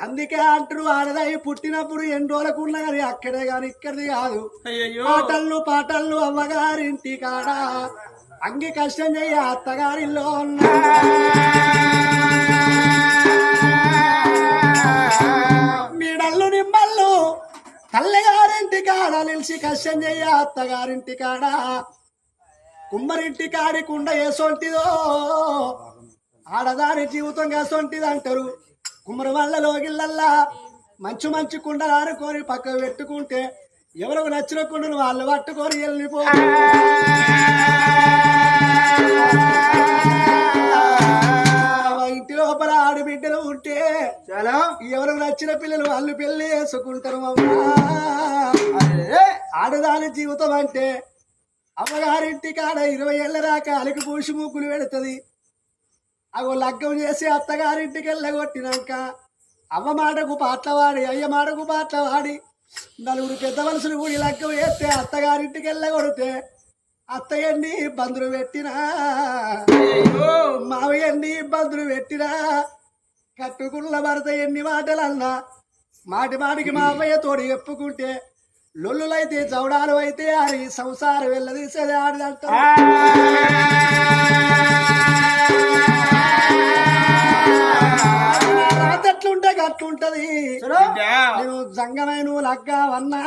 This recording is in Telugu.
అందుకే అంటారు ఆడదై పుట్టినప్పుడు ఎన్ని రోజులకు ఉన్నా కానీ అక్కడే గాని ఇక్కడిది కాదు. పాటలు అవ్వగారింటి కాడ అంగి కష్టం చెయ్య అత్తగారిలో ఉన్నా మీడల్లు నిమ్మల్లు తల్లిగారింటి కాడ నిలిచి కష్టం చెయ్య అత్తగారింటి కాడ కుమ్మరింటి కాడి కుండ ఏసొంటిదో ఆడదాని జీవితం ఏసొంటిది అంటారు. కుమ్మరి వాళ్ళలో గిళ్ళల్లా మంచి మంచి కుండలు ఆడుకొని పక్కకు పెట్టుకుంటే ఎవరికి నచ్చిన కుండను వాళ్ళు పట్టుకొని వెళ్ళిపో ఇంటి లోపల ఆడబిడ్డలు ఉంటే చాలా ఎవరికి నచ్చిన పిల్లలు వాళ్ళు పెళ్లి చేసుకుంటారు. ఆడదాని జీవితం అంటే అమ్మగారింటి కాడ 20 ఏళ్ళ దాకా అలికి పూసి ముగ్గులు పెడుతుంది. అగో లగ్గం చేసి అత్తగారింటికి వెళ్ళగొట్టినాక అవ్వ మాటకు పాటలవాడి అయ్య మాటకు పాటలవాడి నలుగురు పెద్ద మనుషులు కూడి లగ్గం వేస్తే అత్తగారింటికి వెళ్ళగొడితే అత్తయ్య ఎన్ని ఇబ్బందులు పెట్టినా మావయ్య ఎన్ని ఇబ్బందులు పెట్టినా కట్టుకున్న భర్త ఎన్ని మాటలన్నా మాటి మాటికి మా అమ్మయ్య తోడు చెప్పుకుంటే లొల్లులైతే చౌడాలు అయితే అది సంసారం వెళ్ళదీసేది ఆడదంట. రాతట్లుంటే గట్లుంటది. నేను జంగమైన లగ్గా వన్నా